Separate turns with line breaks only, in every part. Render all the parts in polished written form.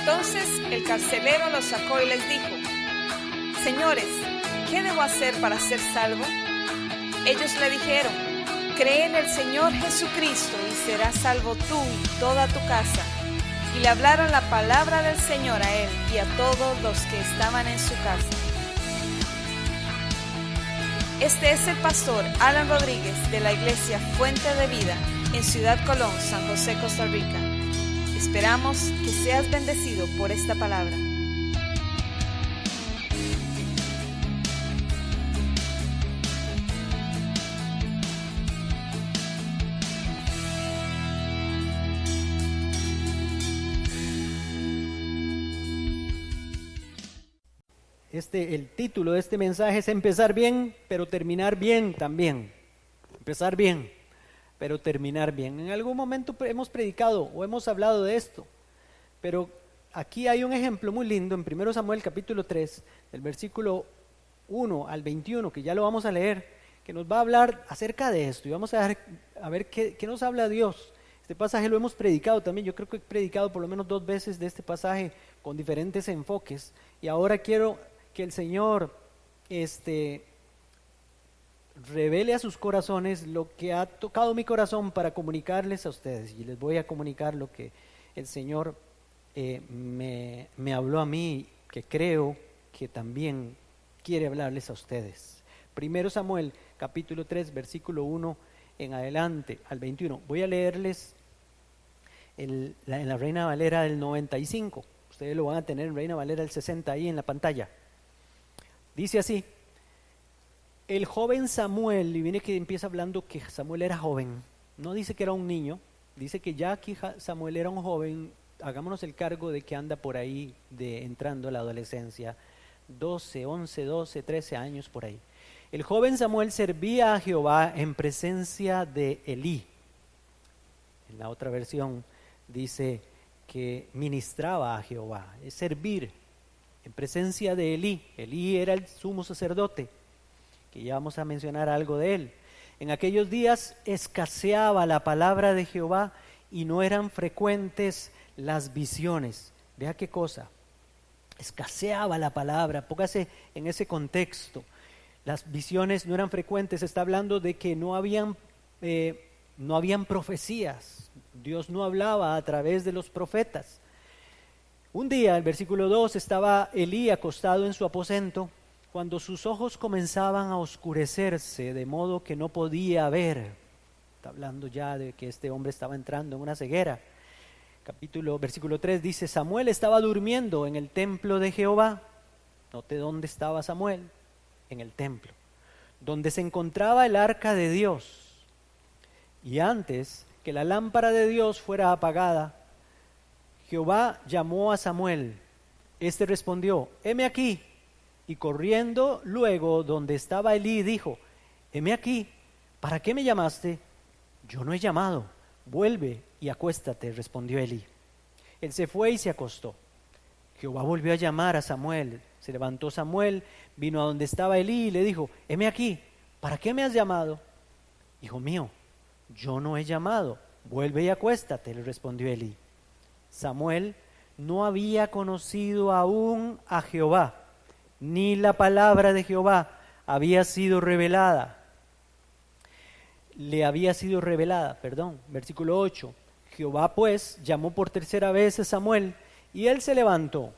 Entonces el carcelero los sacó y les dijo: Señores, ¿qué debo hacer para ser salvo? Ellos le dijeron: Cree en el Señor Jesucristo y serás salvo tú y toda tu casa. Y le hablaron la palabra del Señor a él y a todos los que estaban en su casa. Este es el pastor Alan Rodríguez de la iglesia Fuente de Vida en Ciudad Colón, San José, Costa Rica. Esperamos que seas bendecido por esta palabra.
El título de este mensaje es Empezar bien, pero terminar bien también. Empezar bien, pero terminar bien. En algún momento hemos predicado o hemos hablado de esto, pero aquí hay un ejemplo muy lindo en 1 Samuel capítulo 3, del versículo 1 al 21, que ya lo vamos a leer, que nos va a hablar acerca de esto y vamos a ver qué nos habla Dios. Este pasaje lo hemos predicado también, yo creo que he predicado por lo menos 2 veces de este pasaje con diferentes enfoques, y ahora quiero que el Señor revele a sus corazones lo que ha tocado mi corazón para comunicarles a ustedes, y les voy a comunicar lo que el Señor me habló a mí, que creo que también quiere hablarles a ustedes. 1 Samuel capítulo 3 versículo 1 en adelante al 21. Voy a leerles en la Reina Valera del 95. Ustedes lo van a tener en Reina Valera del 60 ahí en la pantalla. Dice así: el joven Samuel, y viene que empieza hablando que Samuel era joven, no dice que era un niño, dice que ya aquí Samuel era un joven. Hagámonos el cargo de que anda por ahí entrando a la adolescencia, 12, 11, 12, 13 años por ahí. El joven Samuel servía a Jehová en presencia de Elí. En la otra versión dice que ministraba a Jehová, es servir en presencia de Elí. Elí era el sumo sacerdote, que ya vamos a mencionar algo de él. En aquellos días escaseaba la palabra de Jehová y no eran frecuentes las visiones. Vea qué cosa, escaseaba la palabra, póngase en ese contexto. Las visiones no eran frecuentes, está hablando de que no habían profecías, Dios no hablaba a través de los profetas. Un día, el versículo 2, estaba Elí acostado en su aposento cuando sus ojos comenzaban a oscurecerse de modo que no podía ver. Está hablando ya de que este hombre estaba entrando en una ceguera. Versículo 3 dice: Samuel estaba durmiendo en el templo de Jehová. Note dónde estaba Samuel, en el templo, donde se encontraba el arca de Dios. Y antes que la lámpara de Dios fuera apagada, Jehová llamó a Samuel. Este respondió: heme aquí. Y corriendo luego donde estaba Elí, dijo: heme aquí, ¿para qué me llamaste? Yo no he llamado, vuelve y acuéstate, respondió Elí. Él se fue y se acostó. Jehová volvió a llamar a Samuel. Se levantó Samuel, vino a donde estaba Elí y le dijo: heme aquí, ¿para qué me has llamado? Hijo mío, yo no he llamado, vuelve y acuéstate, le respondió Elí. Samuel no había conocido aún a Jehová, ni la palabra de Jehová había sido revelada. Versículo 8. Jehová pues llamó por tercera vez a Samuel, y él se levantó,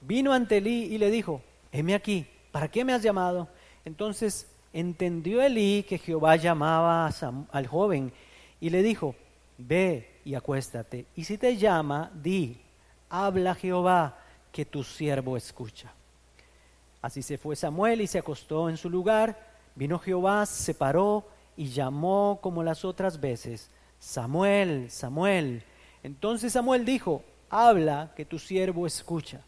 vino ante Elí y le dijo: heme aquí, ¿para qué me has llamado? Entonces entendió Elí que Jehová llamaba al joven y le dijo: ve y acuéstate, y si te llama, di: habla Jehová, que tu siervo escucha. Así se fue Samuel y se acostó en su lugar. Vino Jehová, se paró y llamó como las otras veces: Samuel, Samuel. Entonces Samuel dijo: habla, que tu siervo escucha.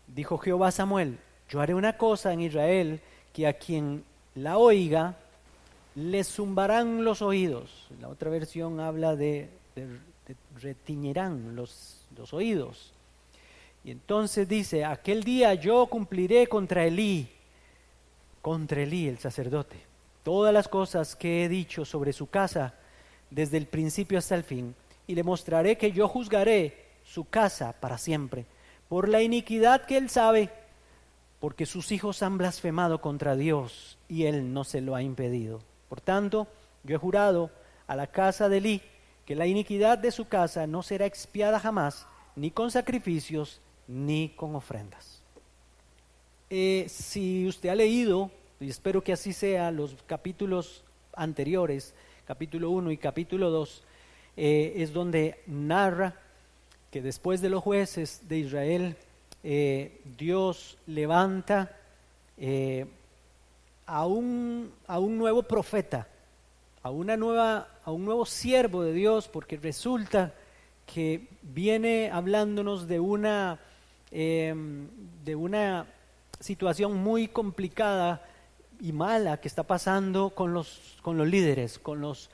Dijo Jehová a Samuel: yo haré una cosa en Israel, que a quien la oiga le zumbarán los oídos. La otra versión habla de retiñirán los oídos. Y entonces dice: aquel día yo cumpliré contra Elí el sacerdote, todas las cosas que he dicho sobre su casa desde el principio hasta el fin, y le mostraré que yo juzgaré su casa para siempre, por la iniquidad que él sabe, porque sus hijos han blasfemado contra Dios y él no se lo ha impedido. Por tanto, yo he jurado a la casa de Elí que la iniquidad de su casa no será expiada jamás, ni con sacrificios, ni con ofrendas. Si usted ha leído, y espero que así sea, los capítulos anteriores, capítulo 1 y capítulo 2, es donde narra que después de los jueces de Israel, Dios levanta a un nuevo profeta, a un nuevo siervo de Dios, porque resulta que viene hablándonos de una situación muy complicada y mala que está pasando con los líderes, con los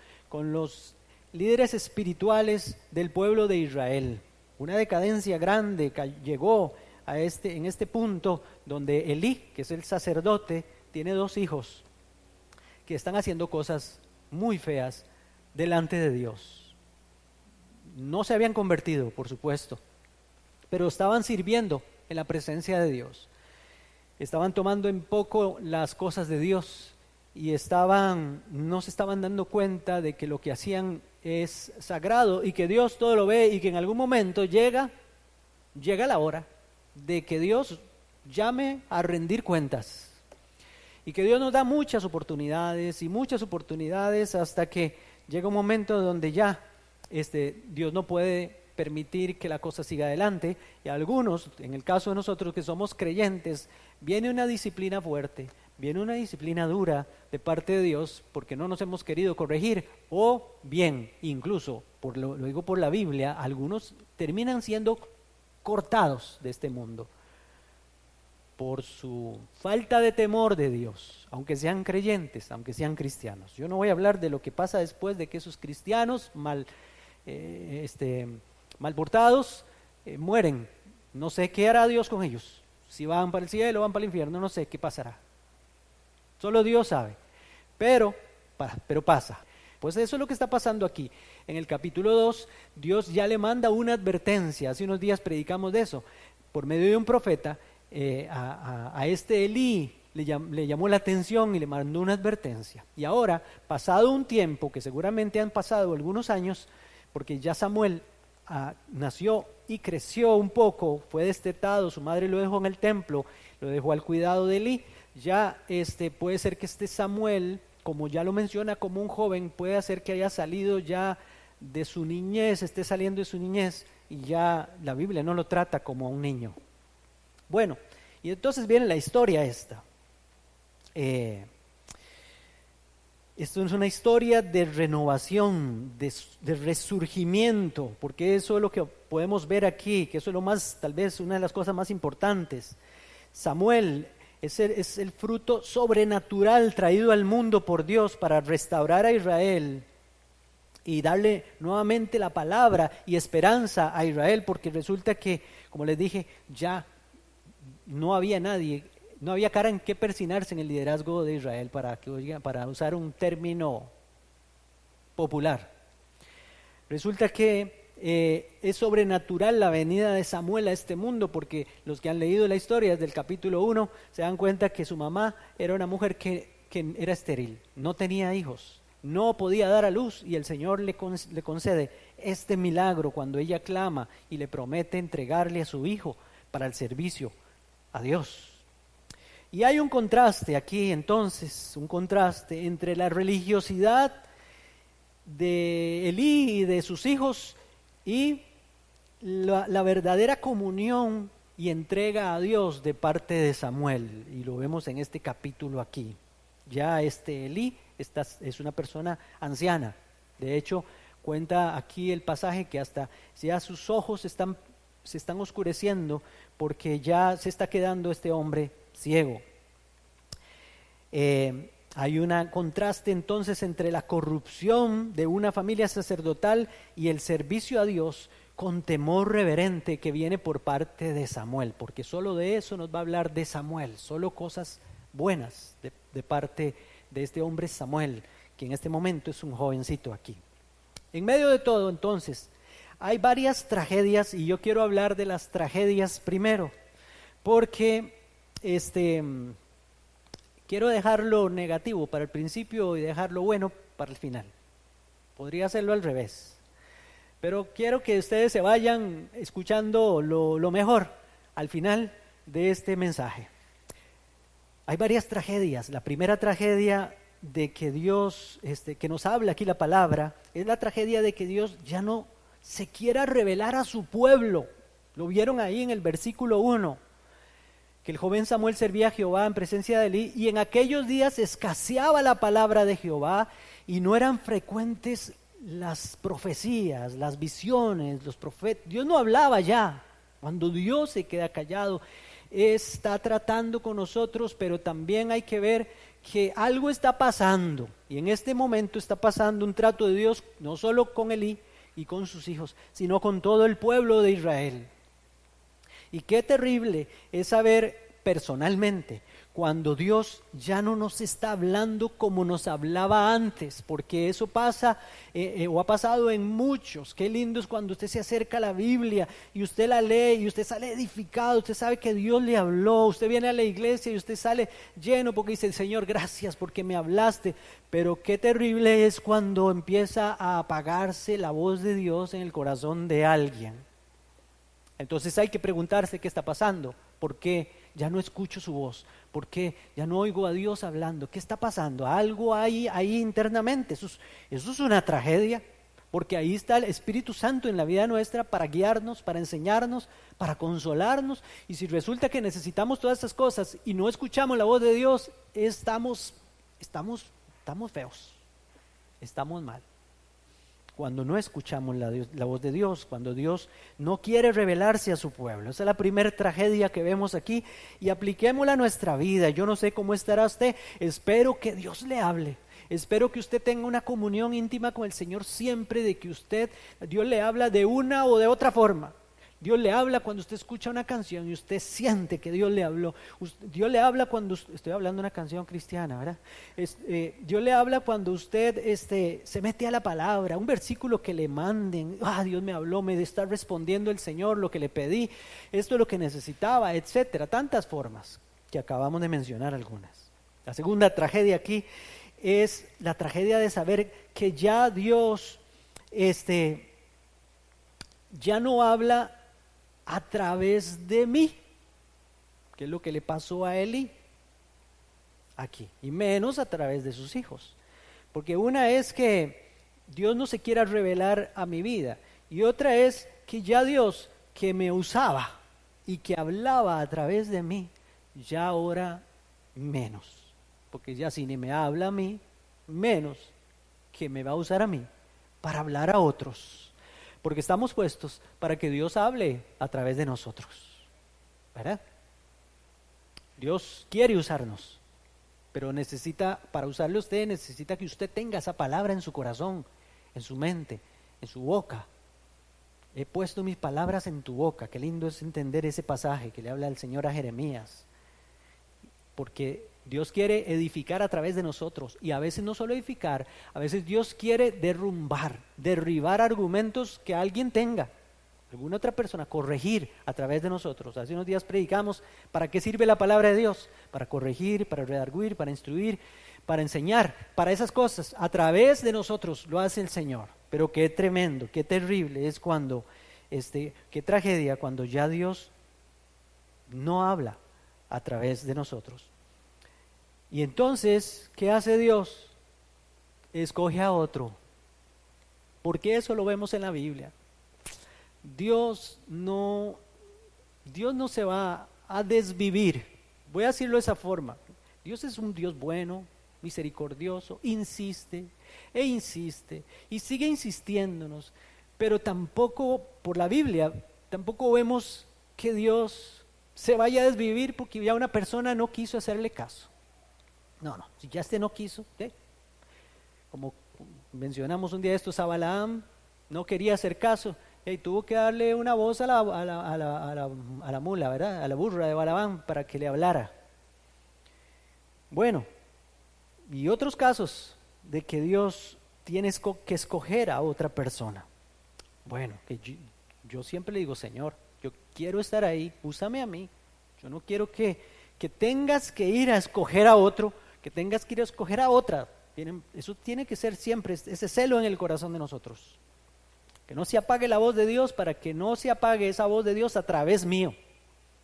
líderes espirituales del pueblo de Israel. Una decadencia grande que llegó en este punto donde Elí, que es el sacerdote, tiene 2 hijos que están haciendo cosas muy feas delante de Dios. No se habían convertido, por supuesto, pero estaban sirviendo en la presencia de Dios. Estaban tomando en poco las cosas de Dios y no se estaban dando cuenta de que lo que hacían es sagrado y que Dios todo lo ve, y que en algún momento llega la hora de que Dios llame a rendir cuentas, y que Dios nos da muchas oportunidades hasta que llega un momento donde ya Dios no puede permitir que la cosa siga adelante, y a algunos, en el caso de nosotros que somos creyentes, viene una disciplina fuerte, viene una disciplina dura de parte de Dios porque no nos hemos querido corregir, o bien, incluso, lo digo por la Biblia, algunos terminan siendo cortados de este mundo por su falta de temor de Dios, aunque sean creyentes, aunque sean cristianos. Yo no voy a hablar de lo que pasa después de que esos cristianos mal portados mueren. No sé qué hará Dios con ellos, si van para el cielo o van para el infierno, no sé qué pasará. Solo Dios sabe, pero pasa. Pues eso es lo que está pasando aquí. En el capítulo 2, Dios ya le manda una advertencia. Hace unos días predicamos de eso. Por medio de un profeta, a Elí le llamó la atención y le mandó una advertencia. Y ahora, pasado un tiempo, que seguramente han pasado algunos años, porque ya Samuel nació y creció un poco, fue destetado, su madre lo dejó en el templo, lo dejó al cuidado de Elí. Ya puede ser que Samuel, como ya lo menciona como un joven, puede ser que haya salido ya de su niñez, esté saliendo de su niñez, y ya la Biblia no lo trata como a un niño. Bueno, y entonces viene la historia esta. Esto es una historia de renovación, de resurgimiento, porque eso es lo que podemos ver aquí, que eso es lo más, tal vez una de las cosas más importantes. Samuel es el fruto sobrenatural traído al mundo por Dios para restaurar a Israel y darle nuevamente la palabra y esperanza a Israel, porque resulta que, como les dije, ya no había nadie, no había cara en qué persinarse en el liderazgo de Israel, para usar un término popular. Resulta que es sobrenatural la venida de Samuel a este mundo, porque los que han leído la historia desde el capítulo 1 se dan cuenta que su mamá era una mujer que era estéril, no tenía hijos, no podía dar a luz, y el Señor le concede este milagro cuando ella clama y le promete entregarle a su hijo para el servicio a Dios. Y hay un contraste aquí entonces, un contraste entre la religiosidad de Elí y de sus hijos y la verdadera comunión y entrega a Dios de parte de Samuel, y lo vemos en este capítulo aquí. Ya Elí es una persona anciana, de hecho cuenta aquí el pasaje que hasta ya sus ojos se están oscureciendo porque ya se está quedando este hombre ciego. Hay un contraste entonces entre la corrupción de una familia sacerdotal y el servicio a Dios con temor reverente que viene por parte de Samuel, porque solo de eso nos va a hablar de Samuel, solo cosas buenas de parte de este hombre Samuel, que en este momento es un jovencito aquí. En medio de todo entonces hay varias tragedias y yo quiero hablar de las tragedias primero, porque quiero dejar lo negativo para el principio y dejar lo bueno para el final. Podría hacerlo al revés, pero quiero que ustedes se vayan escuchando lo mejor al final de este mensaje. Hay varias tragedias. La primera tragedia de que Dios, que nos habla aquí la palabra, es la tragedia de que Dios ya no se quiera revelar a su pueblo. Lo vieron ahí en el versículo 1, que el joven Samuel servía a Jehová en presencia de Elí, y en aquellos días escaseaba la palabra de Jehová, y no eran frecuentes las profecías, las visiones, los profetas. Dios no hablaba ya. Cuando Dios se queda callado, está tratando con nosotros, pero también hay que ver que algo está pasando, y en este momento está pasando un trato de Dios no solo con Elí y con sus hijos, sino con todo el pueblo de Israel. Y qué terrible es saber personalmente cuando Dios ya no nos está hablando como nos hablaba antes, porque eso pasa o ha pasado en muchos. Qué lindo es cuando usted se acerca a la Biblia y usted la lee y usted sale edificado, usted sabe que Dios le habló, usted viene a la iglesia y usted sale lleno porque dice: Señor, gracias porque me hablaste. Pero qué terrible es cuando empieza a apagarse la voz de Dios en el corazón de alguien. Entonces hay que preguntarse qué está pasando, por qué ya no escucho su voz, por qué ya no oigo a Dios hablando, qué está pasando, algo hay ahí internamente. Eso es una tragedia, porque ahí está el Espíritu Santo en la vida nuestra para guiarnos, para enseñarnos, para consolarnos, y si resulta que necesitamos todas estas cosas y no escuchamos la voz de Dios, estamos feos, estamos mal. Cuando no escuchamos la voz de Dios, cuando Dios no quiere revelarse a su pueblo. Esa es la primera tragedia que vemos aquí, y apliquémosla a nuestra vida. Yo no sé cómo estará usted, espero que Dios le hable, espero que usted tenga una comunión íntima con el Señor siempre, de que Dios le habla de una o de otra forma. Dios le habla cuando usted escucha una canción y usted siente que Dios le habló. Dios le habla cuando, estoy hablando de una canción cristiana, ¿verdad? Dios le habla cuando usted se mete a la palabra, un versículo que le manden. Dios me habló, me está respondiendo el Señor lo que le pedí, esto es lo que necesitaba, etcétera. Tantas formas que acabamos de mencionar algunas. La segunda tragedia aquí es la tragedia de saber que ya Dios ya no habla a través de mí, que es lo que le pasó a Elí aquí, y menos a través de sus hijos, porque una es que Dios no se quiera revelar a mi vida, y otra es que ya Dios, que me usaba y que hablaba a través de mí, ya ahora menos, porque ya si ni me habla a mí, menos que me va a usar a mí para hablar a otros. Porque estamos puestos para que Dios hable a través de nosotros, ¿verdad? Dios quiere usarnos, pero para usarle a usted, necesita que usted tenga esa palabra en su corazón, en su mente, en su boca. He puesto mis palabras en tu boca. Qué lindo es entender ese pasaje que le habla el Señor a Jeremías, porque Dios quiere edificar a través de nosotros, y a veces no solo edificar, a veces Dios quiere derribar argumentos que alguien tenga, alguna otra persona, corregir a través de nosotros. Hace unos días predicamos para qué sirve la palabra de Dios: para corregir, para redarguir, para instruir, para enseñar, para esas cosas. A través de nosotros lo hace el Señor. Pero qué tremendo, qué terrible es cuando, qué tragedia cuando ya Dios no habla a través de nosotros. Y entonces, ¿qué hace Dios? Escoge a otro. Porque eso lo vemos en la Biblia. Dios no se va a desvivir. Voy a decirlo de esa forma. Dios es un Dios bueno, misericordioso, insiste e insiste y sigue insistiéndonos. Pero tampoco, por la Biblia, tampoco vemos que Dios se vaya a desvivir porque ya una persona no quiso hacerle caso. No, si ya no quiso, como mencionamos un día de estos, a Balaam no quería hacer caso, tuvo que darle una voz a la mula, ¿verdad? A la burra de Balaam para que le hablara. Bueno, y otros casos de que Dios tiene que escoger a otra persona. Bueno, que yo siempre le digo, Señor, yo quiero estar ahí, úsame a mí. Yo no quiero que tengas que ir a escoger a otro, que tengas que ir a escoger a otra. Eso tiene que ser siempre, ese celo en el corazón de nosotros. Que no se apague la voz de Dios, para que no se apague esa voz de Dios a través mío,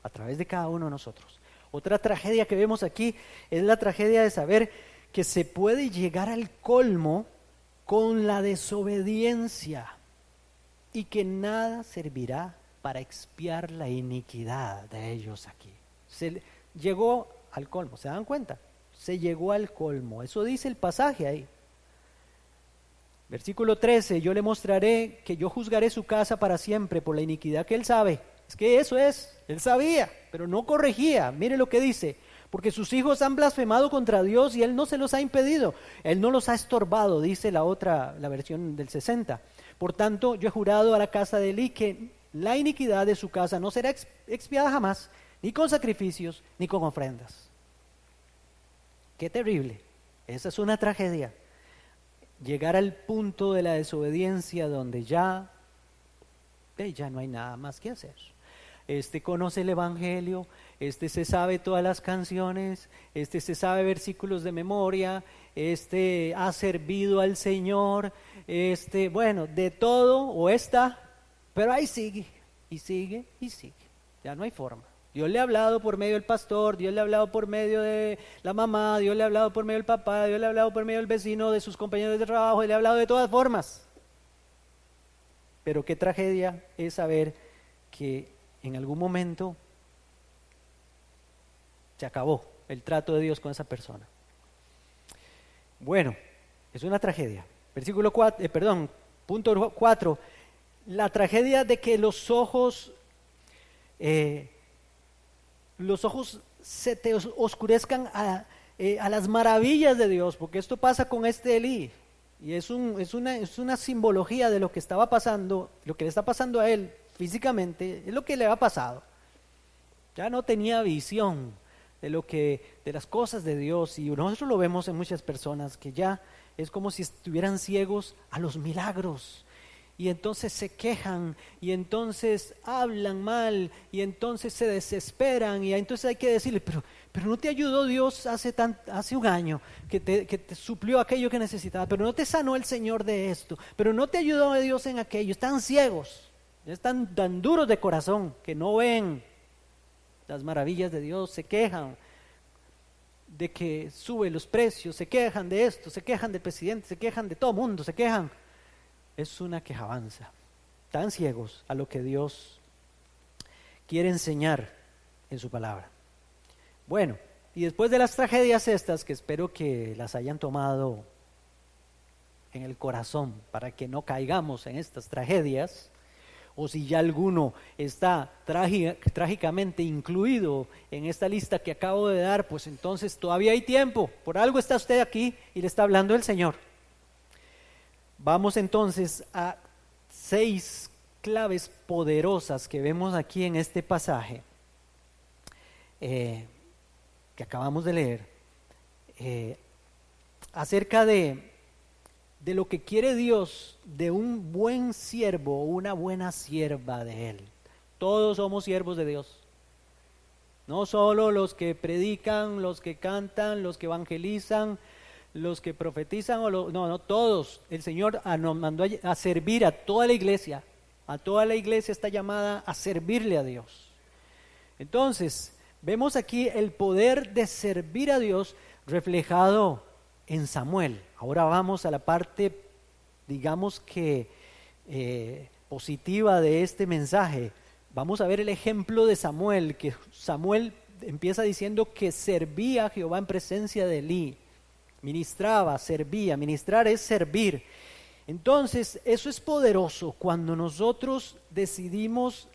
a través de cada uno de nosotros. Otra tragedia que vemos aquí es la tragedia de saber que se puede llegar al colmo con la desobediencia y que nada servirá para expiar la iniquidad de ellos aquí. Se llegó al colmo, ¿se dan cuenta? Se llegó al colmo, eso dice el pasaje ahí. Versículo 13, yo le mostraré que yo juzgaré su casa para siempre por la iniquidad que él sabe. Es que eso es, él sabía, pero no corregía. Mire lo que dice, porque sus hijos han blasfemado contra Dios y él no se los ha impedido, él no los ha estorbado, dice la versión del 60. Por tanto, yo he jurado a la casa de Elí que la iniquidad de su casa no será expiada jamás, ni con sacrificios, ni con ofrendas. Qué terrible, esa es una tragedia. Llegar al punto de la desobediencia donde ya no hay nada más que hacer. Conoce el Evangelio, se sabe todas las canciones, se sabe versículos de memoria, ha servido al Señor, bueno, de todo o pero ahí sigue, y sigue, y sigue. Ya no hay forma. Dios le ha hablado por medio del pastor, Dios le ha hablado por medio de la mamá, Dios le ha hablado por medio del papá, Dios le ha hablado por medio del vecino, de sus compañeros de trabajo, le ha hablado de todas formas. Pero qué tragedia es saber que en algún momento se acabó el trato de Dios con esa persona. Bueno, es una tragedia. Punto 4, la tragedia de que los ojos se te oscurezcan a las maravillas de Dios, porque esto pasa con Elí, y es una simbología de lo que estaba pasando, lo que le está pasando a él físicamente, es lo que le ha pasado. Ya no tenía visión de las cosas de Dios, y nosotros lo vemos en muchas personas que ya es como si estuvieran ciegos a los milagros. Y entonces se quejan, y entonces hablan mal, y entonces se desesperan, y entonces hay que decirle, pero no te ayudó Dios hace un año, que te suplió aquello que necesitabas, pero no te sanó el Señor de esto, pero no te ayudó Dios en aquello. Están ciegos, están tan duros de corazón que no ven las maravillas de Dios, se quejan de que sube los precios, se quejan de esto, se quejan del presidente, se quejan de todo mundo, se quejan. Es una quejabanza, tan ciegos a lo que Dios quiere enseñar en su palabra. Bueno, y después de las tragedias estas, que espero que las hayan tomado en el corazón para que no caigamos en estas tragedias, o si ya alguno está trágicamente incluido en esta lista que acabo de dar, pues entonces todavía hay tiempo, por algo está usted aquí y le está hablando el Señor. Vamos entonces a 6 claves poderosas que vemos aquí en este pasaje que acabamos de leer, acerca de lo que quiere Dios de un buen siervo o una buena sierva de Él. Todos somos siervos de Dios. No solo los que predican, los que cantan, los que evangelizan, los que profetizan, no, todos. El Señor nos mandó a servir a toda la iglesia. A toda la iglesia está llamada a servirle a Dios. Entonces, vemos aquí el poder de servir a Dios reflejado en Samuel. Ahora vamos a la parte, digamos que positiva de este mensaje. Vamos a ver el ejemplo de Samuel, que Samuel empieza diciendo que servía a Jehová en presencia de Elí. Ministraba, servía. Ministrar es servir. Entonces, eso es poderoso cuando nosotros decidimos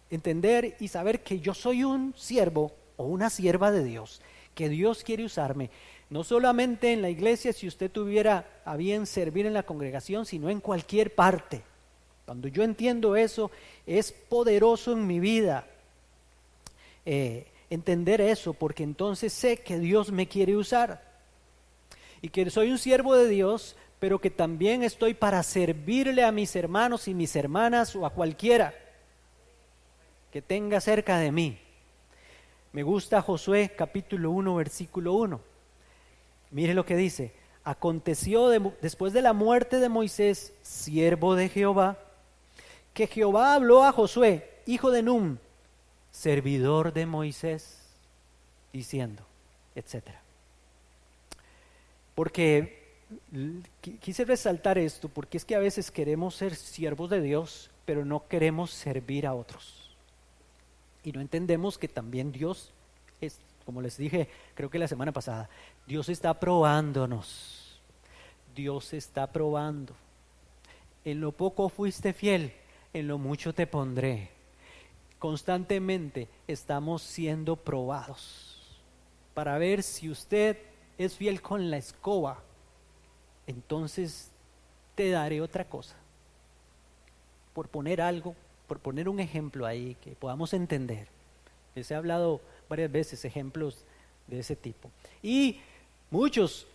entender y saber que yo soy un siervo o una sierva de Dios, que Dios quiere usarme, no solamente en la iglesia, si usted tuviera a bien servir en la congregación, sino en cualquier parte. Cuando yo entiendo eso, es poderoso en mi vida entender eso, porque entonces sé que Dios me quiere usar. Y que soy un siervo de Dios, pero que también estoy para servirle a mis hermanos y mis hermanas o a cualquiera que tenga cerca de mí. Me gusta Josué capítulo 1, versículo 1. Mire lo que dice: aconteció después de la muerte de Moisés, siervo de Jehová, que Jehová habló a Josué, hijo de Nun, servidor de Moisés, diciendo, etcétera. Porque quise resaltar esto, porque es que a veces queremos ser siervos de Dios, pero no queremos servir a otros. Y no entendemos que también Dios es, como les dije, creo que la semana pasada, Dios está probándonos. Dios está probando. En lo poco fuiste fiel, en lo mucho te pondré. Constantemente estamos siendo probados para ver si usted es fiel con la escoba, entonces te daré otra cosa. Por poner algo, por poner un ejemplo ahí que podamos entender. Les he hablado varias veces ejemplos de ese tipo. Y muchos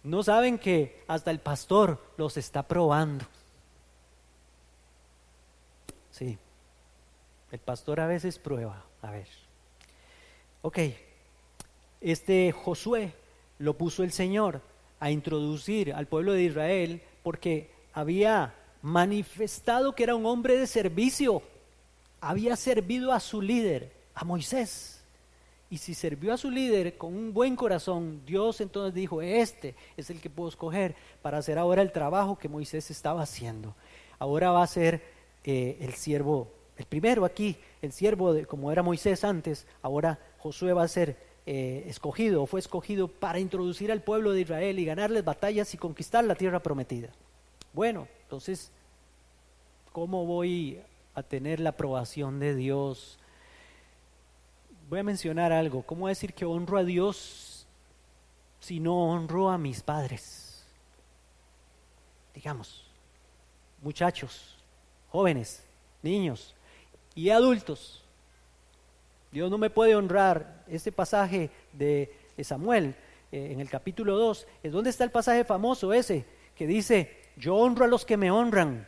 no saben que hasta el pastor los está probando. Sí, el pastor a veces prueba. A ver. Ok, Josué lo puso el Señor a introducir al pueblo de Israel porque había manifestado que era un hombre de servicio, había servido a su líder, a Moisés, y si sirvió a su líder con un buen corazón, Dios entonces dijo, este es el que puedo escoger para hacer ahora el trabajo que Moisés estaba haciendo. Ahora va a ser el siervo, el primero aquí, el siervo como era Moisés antes, ahora Josué va a ser escogido, fue escogido para introducir al pueblo de Israel y ganarles batallas y conquistar la tierra prometida. Bueno, entonces, ¿cómo voy a tener la aprobación de Dios? Voy a mencionar algo. ¿Cómo decir que honro a Dios si no honro a mis padres? Digamos, muchachos, jóvenes, niños y adultos. Dios no me puede honrar. Este pasaje de Samuel en el capítulo 2, es donde está el pasaje famoso ese que dice, yo honro a los que me honran.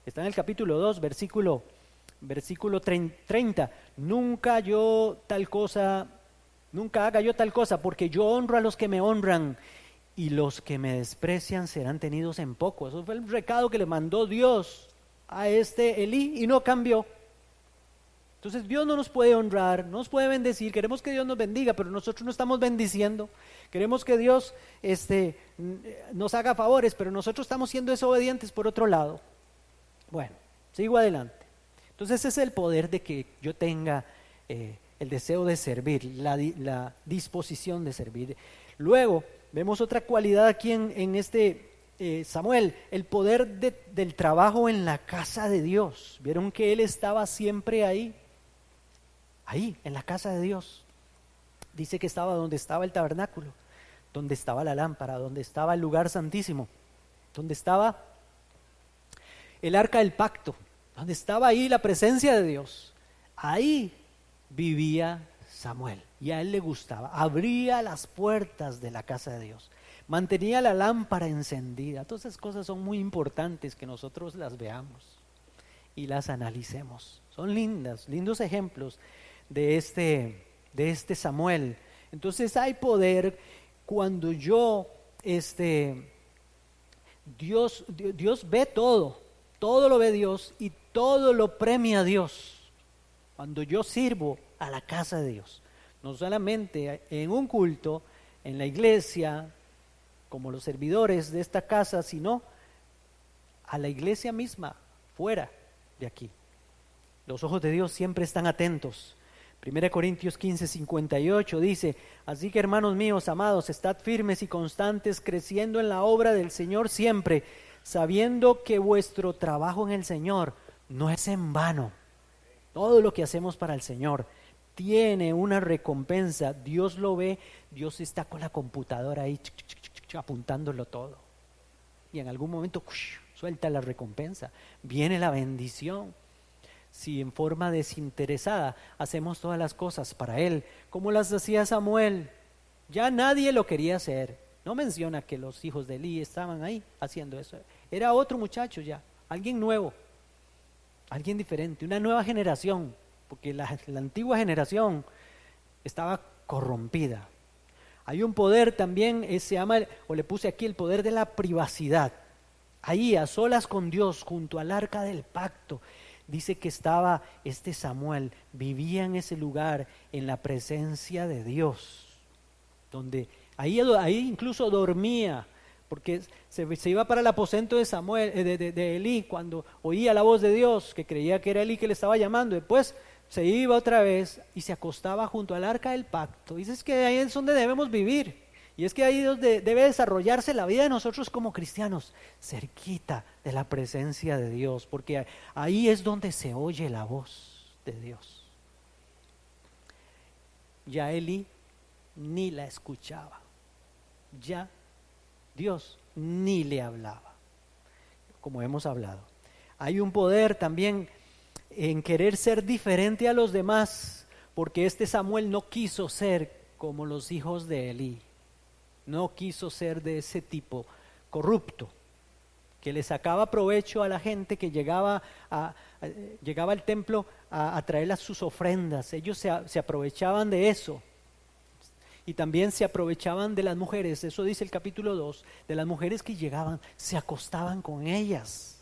Está en el capítulo 2, versículo 30. Nunca haga yo tal cosa, porque yo honro a los que me honran y los que me desprecian serán tenidos en poco. Eso fue el recado que le mandó Dios a Elí y no cambió. Entonces Dios no nos puede honrar, no nos puede bendecir, queremos que Dios nos bendiga, pero nosotros no estamos bendiciendo, queremos que Dios nos haga favores, pero nosotros estamos siendo desobedientes por otro lado. Bueno, sigo adelante. Entonces ese es el poder de que yo tenga el deseo de servir, la disposición de servir. Luego vemos otra cualidad aquí en Samuel, el poder del trabajo en la casa de Dios. Vieron que él estaba siempre ahí, en la casa de Dios. Dice que estaba donde estaba el tabernáculo, donde estaba la lámpara, donde estaba el lugar santísimo, donde estaba el arca del pacto, donde estaba ahí la presencia de Dios. Ahí vivía Samuel y a él le gustaba. Abría las puertas de la casa de Dios, mantenía la lámpara encendida. Todas esas cosas son muy importantes que nosotros las veamos y las analicemos. Son lindos ejemplos de este Samuel. Entonces hay poder cuando Dios ve todo lo ve Dios y todo lo premia Dios. Cuando yo sirvo a la casa de Dios, no solamente en un culto, en la iglesia, como los servidores de esta casa, sino a la iglesia misma, fuera de aquí. Los ojos de Dios siempre están atentos. 1 Corintios 15:58 dice, así que hermanos míos, amados, estad firmes y constantes, creciendo en la obra del Señor siempre, sabiendo que vuestro trabajo en el Señor no es en vano. Todo lo que hacemos para el Señor tiene una recompensa. Dios lo ve, Dios está con la computadora ahí apuntándolo todo. Y en algún momento suelta la recompensa, viene la bendición. Si en forma desinteresada hacemos todas las cosas para Él, como las hacía Samuel, ya nadie lo quería hacer. No menciona que los hijos de Elí estaban ahí haciendo eso. Era otro muchacho ya, alguien nuevo, alguien diferente, una nueva generación, porque la antigua generación estaba corrompida. Hay un poder también, se llama, o le puse aquí, el poder de la privacidad. Ahí a solas con Dios, junto al arca del pacto, dice que estaba este Samuel, vivía en ese lugar, en la presencia de Dios, donde ahí incluso dormía, porque se iba para el aposento de Samuel, de Elí, cuando oía la voz de Dios, que creía que era Elí que le estaba llamando. Después se iba otra vez y se acostaba junto al arca del pacto. Dices que ahí es donde debemos vivir. Y es que ahí es donde debe desarrollarse la vida de nosotros como cristianos, cerquita de la presencia de Dios, porque ahí es donde se oye la voz de Dios. Ya Elí ni la escuchaba, ya Dios ni le hablaba, como hemos hablado. Hay un poder también en querer ser diferente a los demás, porque este Samuel no quiso ser como los hijos de Elí. No quiso ser de ese tipo corrupto, que le sacaba provecho a la gente que llegaba al templo a traer sus ofrendas. Ellos se aprovechaban de eso. Y también se aprovechaban de las mujeres, eso dice el capítulo 2, de las mujeres que llegaban, se acostaban con ellas.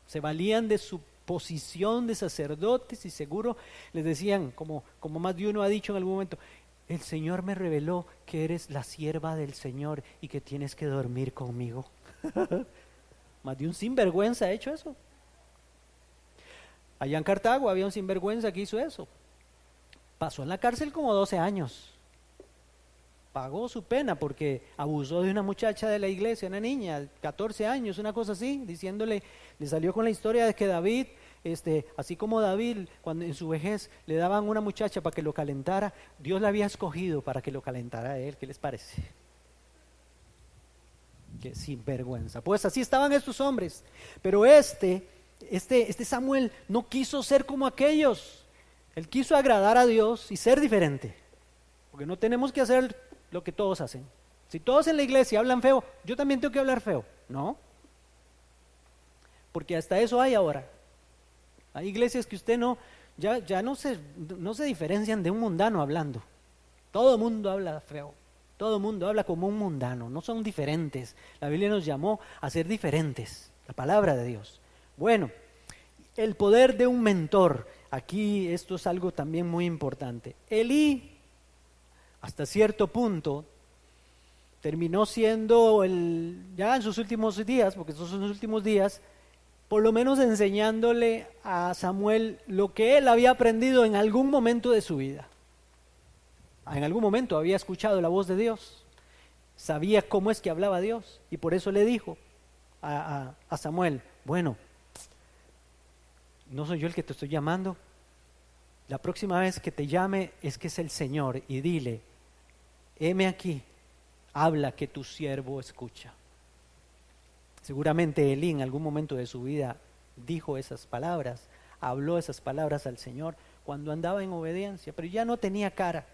Se valían de su posición de sacerdotes y seguro les decían, como más de uno ha dicho en algún momento, el Señor me reveló que eres la sierva del Señor y que tienes que dormir conmigo. Más de un sinvergüenza ha hecho eso. Allá en Cartago había un sinvergüenza que hizo eso. Pasó en la cárcel como 12 años. Pagó su pena porque abusó de una muchacha de la iglesia, una niña, 14 años, una cosa así, diciéndole, le salió con la historia de que David, así como David, cuando en su vejez le daban una muchacha para que lo calentara, Dios la había escogido para que lo calentara a él. ¿Qué les parece? Qué sinvergüenza. Pues así estaban estos hombres, pero este Samuel no quiso ser como aquellos. Él quiso agradar a Dios y ser diferente, porque no tenemos que hacer lo que todos hacen. Si todos en la iglesia hablan feo, yo también tengo que hablar feo. No, porque hasta eso hay ahora. Hay iglesias que usted ya no se diferencian de un mundano hablando. Todo el mundo habla feo, todo el mundo habla como un mundano, no son diferentes. La Biblia nos llamó a ser diferentes, la palabra de Dios. Bueno, el poder de un mentor. Aquí esto es algo también muy importante. Elí, hasta cierto punto, terminó siendo ya en sus últimos días, porque estos son sus últimos días, por lo menos enseñándole a Samuel lo que él había aprendido en algún momento de su vida. En algún momento había escuchado la voz de Dios, sabía cómo es que hablaba Dios, y por eso le dijo a Samuel, bueno, no soy yo el que te estoy llamando, la próxima vez que te llame es que es el Señor, y dile, heme aquí, habla que tu siervo escucha. Seguramente Elí en algún momento de su vida dijo esas palabras, habló esas palabras al Señor cuando andaba en obediencia, pero ya no tenía cara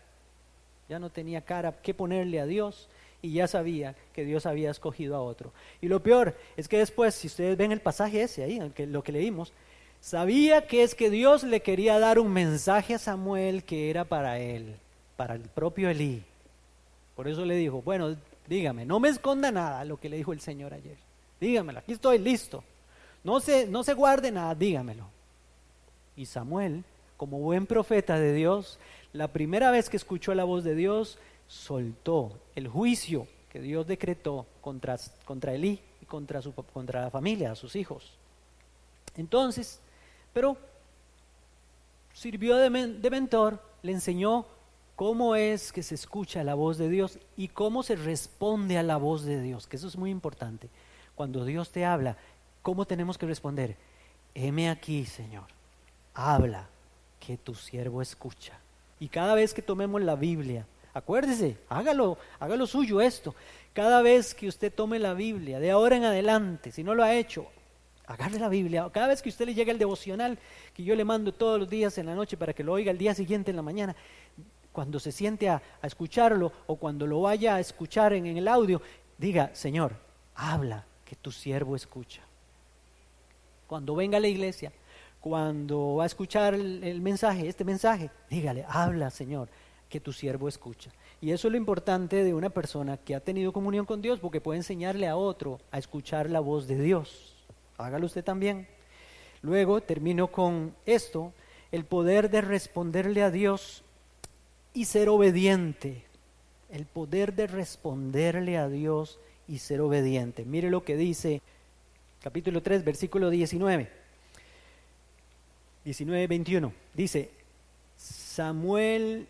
que ponerle a Dios, y ya sabía que Dios había escogido a otro. Y lo peor es que después, si ustedes ven el pasaje ese ahí, lo que leímos, sabía que es que Dios le quería dar un mensaje a Samuel que era para él, para el propio Elí. Por eso le dijo, bueno, dígame, no me esconda nada, lo que le dijo el Señor ayer. Dígamelo, aquí estoy listo. No se guarde nada, dígamelo. Y Samuel, como buen profeta de Dios, la primera vez que escuchó la voz de Dios, soltó el juicio que Dios decretó contra Elí y contra la familia, sus hijos. Entonces, pero sirvió de mentor, le enseñó cómo es que se escucha la voz de Dios y cómo se responde a la voz de Dios, que eso es muy importante. Cuando Dios te habla, ¿cómo tenemos que responder? Heme aquí, Señor, habla, que tu siervo escucha. Y cada vez que tomemos la Biblia, acuérdese, hágalo suyo esto. Cada vez que usted tome la Biblia, de ahora en adelante, si no lo ha hecho, agarre la Biblia. Cada vez que usted le llegue el devocional, que yo le mando todos los días en la noche para que lo oiga el día siguiente en la mañana, cuando se siente a escucharlo o cuando lo vaya a escuchar en el audio, diga: Señor, habla, que tu siervo escucha. Cuando venga a la iglesia, cuando va a escuchar el mensaje, este mensaje, dígale: habla, Señor, que tu siervo escucha. Y eso es lo importante de una persona que ha tenido comunión con Dios, porque puede enseñarle a otro a escuchar la voz de Dios. Hágalo usted también. Luego termino con esto: el poder de responderle a Dios y ser obediente. El poder de responderle a Dios y ser obediente. Mire lo que dice capítulo 3, versículo 19, 21. Dice: Samuel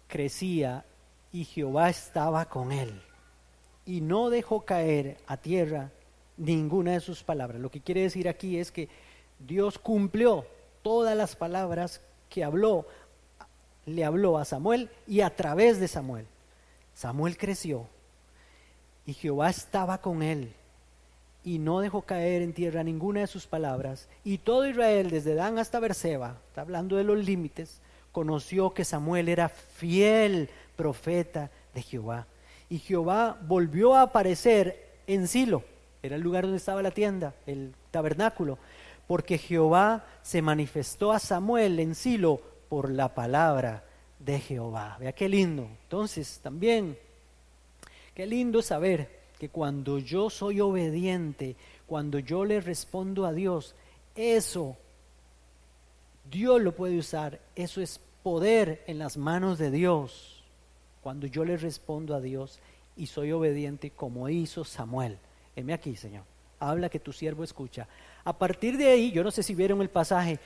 crecía y Jehová estaba con él, y no dejó caer a tierra ninguna de sus palabras. Lo que quiere decir aquí es que Dios cumplió todas las palabras que le habló a Samuel y a través de Samuel. Samuel creció y Jehová estaba con él, y no dejó caer en tierra ninguna de sus palabras. Y todo Israel, desde Dan hasta Berseba, está hablando de los límites, conoció que Samuel era fiel profeta de Jehová. Y Jehová volvió a aparecer en Silo, era el lugar donde estaba la tienda, el tabernáculo, porque Jehová se manifestó a Samuel en Silo por la palabra de Jehová. Vea qué lindo. Entonces también, qué lindo saber que cuando yo soy obediente, cuando yo le respondo a Dios, eso Dios lo puede usar. Eso es poder en las manos de Dios. Cuando yo le respondo a Dios y soy obediente como hizo Samuel. Heme aquí, Señor, habla, que tu siervo escucha. A partir de ahí, yo no sé si vieron el pasaje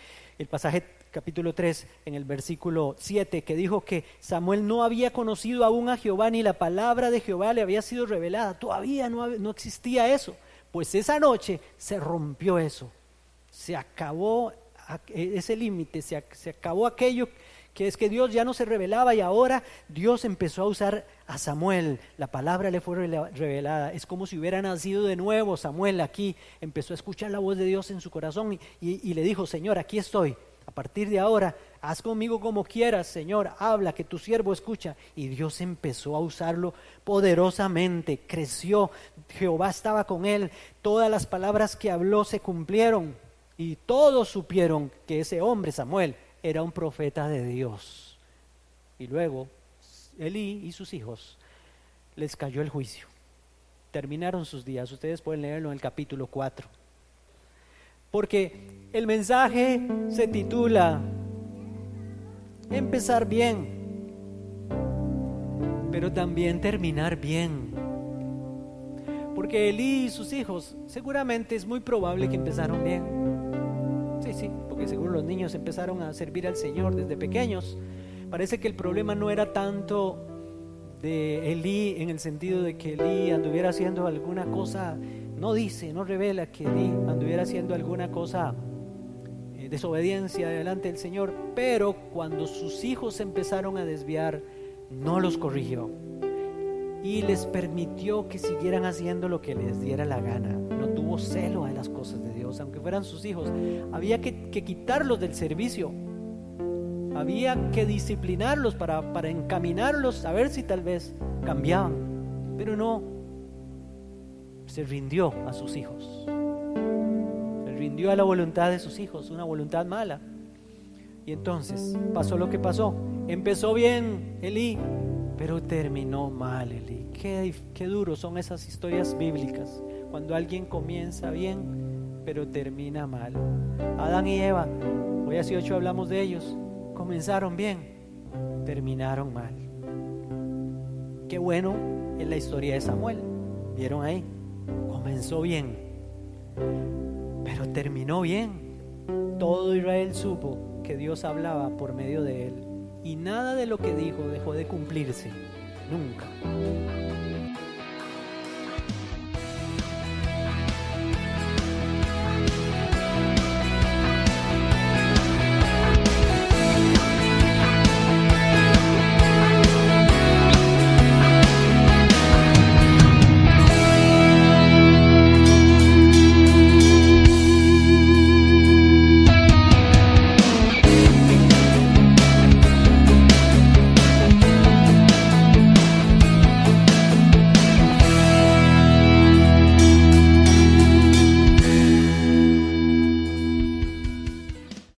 capítulo 3, en el versículo 7, que dijo que Samuel no había conocido aún a Jehová, ni la palabra de Jehová le había sido revelada. Todavía no existía eso. Pues esa noche se rompió eso. Se acabó ese límite, se acabó aquello que es que Dios ya no se revelaba, y ahora Dios empezó a usar a Samuel. La palabra le fue revelada. Es como si hubiera nacido de nuevo. Samuel aquí empezó a escuchar la voz de Dios en su corazón y le dijo: Señor, aquí estoy. A partir de ahora, haz conmigo como quieras, Señor, habla, que tu siervo escucha. Y Dios empezó a usarlo poderosamente, creció, Jehová estaba con él, todas las palabras que habló se cumplieron, y todos supieron que ese hombre, Samuel, era un profeta de Dios. Y luego, Elí y sus hijos, les cayó el juicio. Terminaron sus días. Ustedes pueden leerlo en el capítulo 4. Porque el mensaje se titula Empezar bien, pero también terminar bien. Porque Elí y sus hijos, seguramente es muy probable que empezaron bien. Sí, porque seguro los niños empezaron a servir al Señor desde pequeños. Parece que el problema no era tanto de Elí en el sentido de que Elí anduviera haciendo alguna cosa. No revela que Elí anduviera haciendo alguna cosa desobediencia delante del Señor, pero cuando sus hijos empezaron a desviar, no los corrigió y les permitió que siguieran haciendo lo que les diera la gana. No tuvo celo de las cosas de Dios, aunque fueran sus hijos. Había que quitarlos del servicio, había que disciplinarlos para encaminarlos a ver si tal vez cambiaban, pero no, se rindió a sus hijos, se rindió a la voluntad de sus hijos, una voluntad mala. Y entonces pasó lo que pasó. Empezó bien Elí, pero terminó mal Elí. Qué duro son esas historias bíblicas, cuando alguien comienza bien pero termina mal. Adán y Eva, hoy hace 8 hablamos de ellos. Comenzaron bien, terminaron mal. Qué bueno es la historia de Samuel. ¿Vieron ahí? Comenzó bien, pero terminó bien. Todo Israel supo que Dios hablaba por medio de él, y nada de lo que dijo dejó de cumplirse, nunca.